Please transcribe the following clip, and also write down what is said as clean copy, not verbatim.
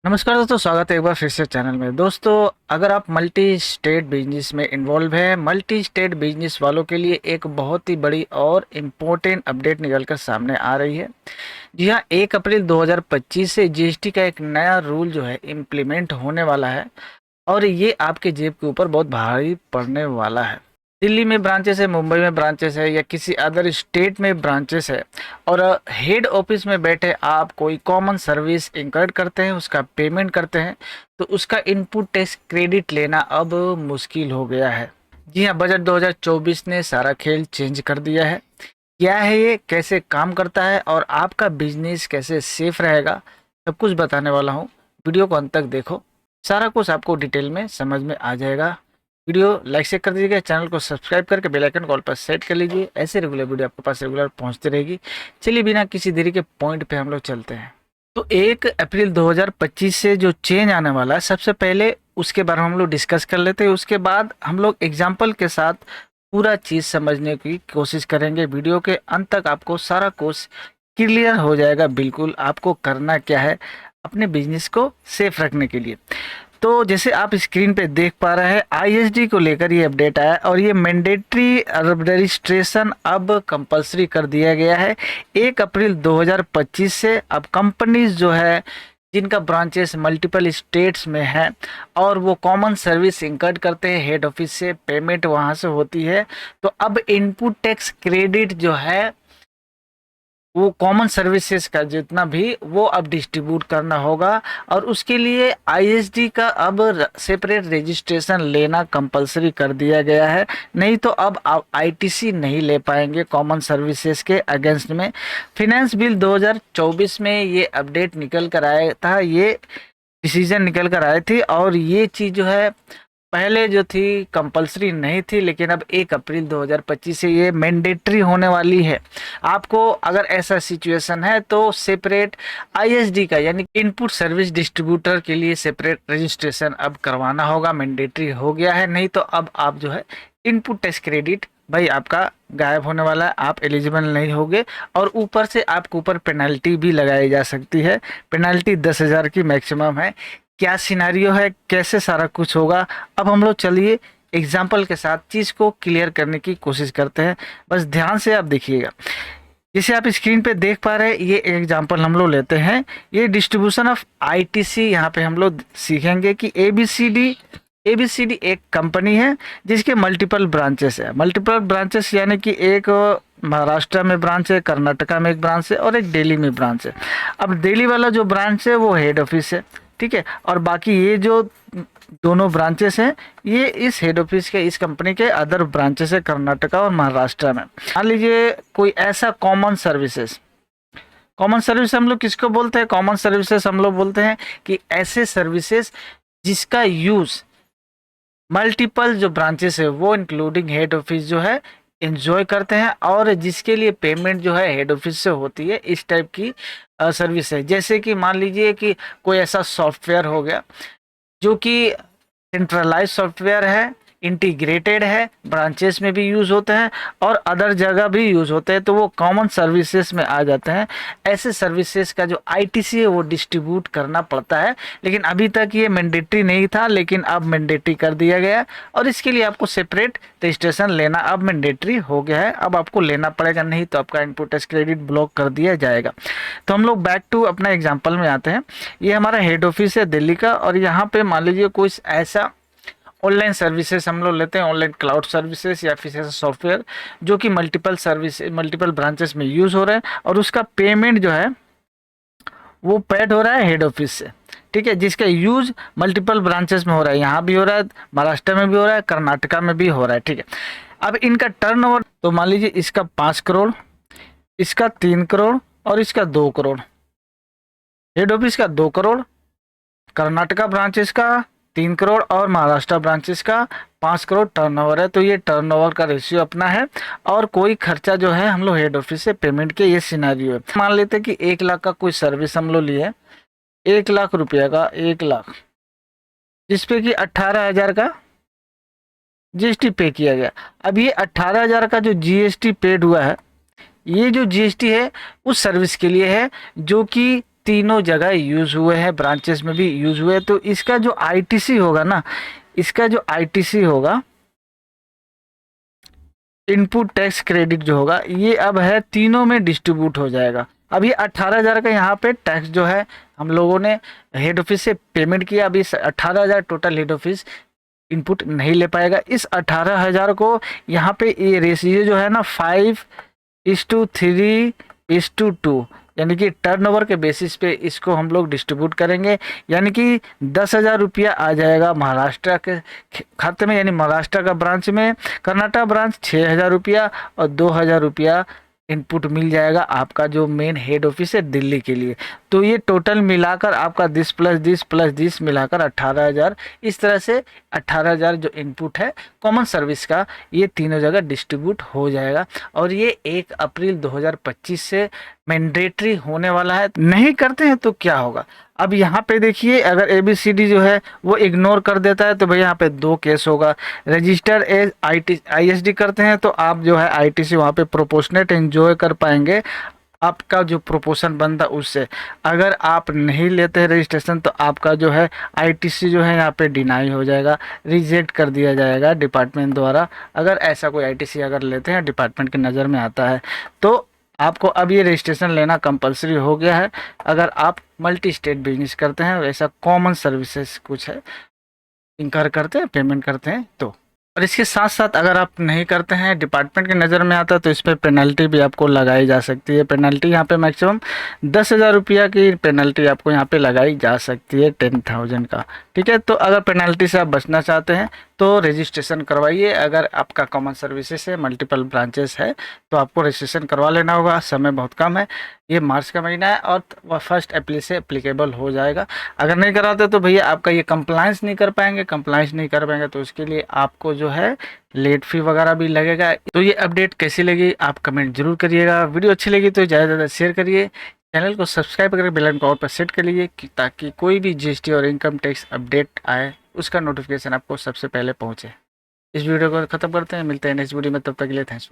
नमस्कार दोस्तों, स्वागत है एक बार फिर से चैनल में। दोस्तों, अगर आप मल्टी स्टेट बिजनेस में इन्वॉल्व हैं, मल्टी स्टेट बिजनेस वालों के लिए एक बहुत ही बड़ी और इम्पोर्टेंट अपडेट निकल कर सामने आ रही है। जी हाँ, 1 अप्रैल 2025 से जीएसटी का एक नया रूल जो है इम्प्लीमेंट होने वाला है और ये आपके जेब के ऊपर बहुत भारी पड़ने वाला है। दिल्ली में ब्रांचेस है, मुंबई में ब्रांचेस है या किसी अदर स्टेट में ब्रांचेस है और हेड ऑफिस में बैठे आप कोई कॉमन सर्विस इंकर्ड करते हैं, उसका पेमेंट करते हैं, तो उसका इनपुट टैक्स क्रेडिट लेना अब मुश्किल हो गया है। जी हाँ, बजट 2024 ने सारा खेल चेंज कर दिया है। क्या है ये, कैसे काम करता है और आपका बिजनेस कैसे सेफ रहेगा, सब कुछ बताने वाला हूँ। वीडियो को अंत तक देखो, सारा कुछ आपको डिटेल में समझ में आ जाएगा। वीडियो लाइक शेयर कर दीजिएगा, चैनल को सब्सक्राइब करके बेल आइकन कॉल पर सेट कर लीजिए। ऐसे रेगुलर वीडियो आपके पास रेगुलर पहुंचती रहेगी। चलिए बिना किसी देरी के पॉइंट पे हम लोग चलते हैं। तो 1 अप्रैल 2025 से जो चेंज आने वाला है, सबसे पहले उसके बारे में हम लोग डिस्कस कर लेते हैं। उसके बाद हम लोग एग्जाम्पल के साथ पूरा चीज़ समझने की कोशिश करेंगे। वीडियो के अंत तक आपको सारा कुछ क्लियर हो जाएगा। बिल्कुल आपको करना क्या है अपने बिजनेस को सेफ रखने के लिए। तो जैसे आप स्क्रीन पे देख पा रहे हैं, आईएसडी को लेकर ये अपडेट आया और ये मैंडेटरी रजिस्ट्रेशन अब कंपलसरी कर दिया गया है। 1 अप्रैल 2025 से अब कंपनीज जो है जिनका ब्रांचेस मल्टीपल स्टेट्स में है और वो कॉमन सर्विस इंकर्ड करते हैं, हेड ऑफिस से पेमेंट वहाँ से होती है, तो अब इनपुट टैक्स क्रेडिट जो है वो कॉमन सर्विसेज का जितना भी वो अब डिस्ट्रीब्यूट करना होगा और उसके लिए आईएसडी का अब सेपरेट रजिस्ट्रेशन लेना कंपलसरी कर दिया गया है। नहीं तो अब आप आईटीसी नहीं ले पाएंगे कॉमन सर्विसेज के अगेंस्ट में। फिनेंस बिल 2024 में ये अपडेट निकल कर आया था, ये डिसीजन निकल कर आए थे और ये चीज़ जो है पहले जो थी कंपलसरी नहीं थी, लेकिन अब 1 अप्रैल 2025 से ये मैंडेटरी होने वाली है। आपको अगर ऐसा सिचुएशन है तो सेपरेट आईएसडी का यानी इनपुट सर्विस डिस्ट्रीब्यूटर के लिए सेपरेट रजिस्ट्रेशन अब करवाना होगा, मैंडेटरी हो गया है। नहीं तो अब आप जो है इनपुट टैक्स क्रेडिट भाई आपका गायब होने वाला है, आप एलिजिबल नहीं होगे और ऊपर से आपके ऊपर पेनल्टी भी लगाई जा सकती है। पेनल्टी 10,000 की मैक्सिमम है। क्या सिनारियो है, कैसे सारा कुछ होगा, अब हम लोग चलिए एग्जाम्पल के साथ चीज़ को क्लियर करने की कोशिश करते हैं। बस ध्यान से आप देखिएगा। जैसे आप स्क्रीन पे देख पा रहे हैं, ये एग्जाम्पल हम लोग लेते हैं। ये डिस्ट्रीब्यूशन ऑफ आईटीसी, यहाँ पे हम लोग सीखेंगे कि एबीसीडी एक कंपनी है जिसके मल्टीपल ब्रांचेस है। मल्टीपल ब्रांचेस यानी कि एक महाराष्ट्र में ब्रांच है, कर्नाटका में एक ब्रांच है और एक दिल्ली में ब्रांच है। अब दिल्ली वाला जो ब्रांच है वो हेड ऑफिस है, ठीक है, और बाकी ये जो दोनों ब्रांचेस हैं ये इस हेड ऑफिस के इस कंपनी के अदर ब्रांचेस है कर्नाटका और महाराष्ट्र में। मान लीजिए कोई ऐसा कॉमन सर्विस हम लोग किसको बोलते हैं? कॉमन सर्विसेज हम लोग बोलते हैं कि ऐसे सर्विसेज जिसका यूज मल्टीपल जो ब्रांचेस है वो इंक्लूडिंग हेड ऑफिस जो है एंजॉय करते हैं और जिसके लिए पेमेंट जो है हेड ऑफिस से होती है। इस टाइप की सर्विस है। जैसे कि मान लीजिए कि कोई ऐसा सॉफ्टवेयर हो गया जो कि सेंट्रलाइज सॉफ्टवेयर है, इंटीग्रेटेड है, ब्रांचेस में भी यूज़ होते हैं और अदर जगह भी यूज़ होते हैं, तो वो कॉमन सर्विसेज में आ जाते हैं। ऐसे सर्विसेज का जो आईटीसी है वो डिस्ट्रीब्यूट करना पड़ता है, लेकिन अभी तक ये मैंडेटरी नहीं था, लेकिन अब मैंडेटरी कर दिया गया और इसके लिए आपको सेपरेट रजिस्ट्रेशन लेना अब मैंडेटरी हो गया है। अब आपको लेना पड़ेगा, नहीं तो आपका इनपुट टैक्स क्रेडिट ब्लॉक कर दिया जाएगा। तो हम लोग बैक टू अपना एग्जाम्पल में आते हैं। ये हमारा हेड ऑफिस है दिल्ली का और यहाँ पे मान लीजिए कोई ऐसा ऑनलाइन सर्विसेज हम लोग लेते हैं, ऑनलाइन क्लाउड सर्विसेज या फिर ऐसा सॉफ्टवेयर जो कि मल्टीपल ब्रांचेस में यूज़ हो रहा है और उसका पेमेंट जो है वो पेड हो रहा है हेड ऑफिस से, ठीक है, जिसका यूज मल्टीपल ब्रांचेस में हो रहा है। यहाँ भी हो रहा है, महाराष्ट्र में भी हो रहा है, कर्नाटका में भी हो रहा है, ठीक है। अब इनका टर्नओवर तो मान लीजिए इसका 5 करोड़, इसका 3 करोड़ और इसका 2 करोड़। हेड ऑफिस का 2 करोड़, कर्नाटका ब्रांचेस का 3 करोड़ और महाराष्ट्र ब्रांचेस का 5 करोड़ टर्नओवर है। तो ये टर्नओवर का रेशियो अपना है और कोई खर्चा जो है हम लोग हेड ऑफिस से पेमेंट के, ये सिनेरियो है। मान लेते हैं कि 1 लाख का कोई सर्विस हम लोग लिए, 1 लाख रुपया का, 1 लाख, जिसपे कि 18,000 का जीएसटी पे किया गया। अब ये 18,000 का जो जीएसटी पेड हुआ है, ये जो जीएसटी है उस सर्विस के लिए है जो कि तीनों जगह यूज़ हुए हैं, ब्रांचेस में भी यूज़ हुए हैं। तो इसका जो आईटीसी होगा ना, इसका जो आईटीसी होगा, इनपुट टैक्स क्रेडिट जो होगा, ये अब है तीनों में डिस्ट्रीब्यूट हो जाएगा। अब ये 18,000 का यहाँ पे टैक्स जो है हम लोगों ने हेड ऑफिस से पेमेंट किया। अभी 18,000 टोटल हेड ऑफिस इनपुट नहीं ले पाएगा। इस 18,000 को यहाँ पे ये रेशियो जो है ना 5:3:2, यानी कि टर्नओवर के बेसिस पे इसको हम लोग डिस्ट्रीब्यूट करेंगे। यानी कि 10,000 रुपया आ जाएगा महाराष्ट्र के खाते में, यानी महाराष्ट्र का ब्रांच में। कर्नाटक ब्रांच 6,000 रुपया और 2,000 रुपया इनपुट मिल जाएगा आपका जो मेन हेड ऑफिस है दिल्ली के लिए। तो ये टोटल मिलाकर आपका 10 + 10 + 10 मिलाकर 18,000, इस तरह से 18,000 जो इनपुट है कॉमन सर्विस का, ये तीनों जगह डिस्ट्रीब्यूट हो जाएगा। और ये 1 अप्रैल 2025 से मैंडेटरी होने वाला है। नहीं करते हैं तो क्या होगा? अब यहाँ पे देखिए, अगर ABCD जो है वो इग्नोर कर देता है तो भैया यहाँ पे 2 केस होगा। रजिस्टर एज ISD करते हैं तो आप जो है ITC वहाँ पे प्रोपोर्शनेट एंजॉय कर पाएंगे, आपका जो प्रोपोर्शन बनता उससे। अगर आप नहीं लेते हैं रजिस्ट्रेशन तो आपका जो है ITC जो है यहाँ पे डिनाई हो जाएगा, रिजेक्ट कर दिया जाएगा डिपार्टमेंट द्वारा। अगर ऐसा कोई ITC अगर लेते हैं, डिपार्टमेंट की नज़र में आता है, तो आपको अब ये रजिस्ट्रेशन लेना कंपलसरी हो गया है। अगर आप मल्टी स्टेट बिजनेस करते हैं, वैसा कॉमन सर्विसेज कुछ है, इनकर करते हैं, पेमेंट करते हैं तो। और इसके साथ साथ अगर आप नहीं करते हैं, डिपार्टमेंट की नज़र में आता है, तो इस पर पेनल्टी भी आपको लगाई जा सकती है। पेनल्टी यहाँ पे मैक्सिमम 10,000 रुपया की पेनल्टी आपको यहाँ पे लगाई जा सकती है, 10,000 का। ठीक है, तो अगर पेनल्टी से आप बचना चाहते हैं तो रजिस्ट्रेशन करवाइए। अगर आपका कॉमन सर्विसेज है, मल्टीपल ब्रांचेस है, तो आपको रजिस्ट्रेशन करवा लेना होगा। समय बहुत कम है, ये मार्च का महीना है और 1 अप्रैल से एप्लीकेबल हो जाएगा। अगर नहीं कराते तो भैया आपका ये कंप्लायंस नहीं कर पाएंगे। कंप्लायंस नहीं कर पाएंगे तो उसके लिए आपको जो है लेट फी वगैरह भी लगेगा। तो ये अपडेट कैसी लगी आप कमेंट जरूर करिएगा। वीडियो अच्छी लगी तो ज़्यादा से ज़्यादा शेयर करिए, चैनल को सब्सक्राइब करके बेल आइकन को ऑल पर सेट कर लीजिए ताकि कोई भी GST और इनकम टैक्स अपडेट आए उसका नोटिफिकेशन आपको सबसे पहले पहुंचे। इस वीडियो को खत्म करते हैं, मिलते हैं नेक्स्ट वीडियो में, तब तक के लिए थैंक्स।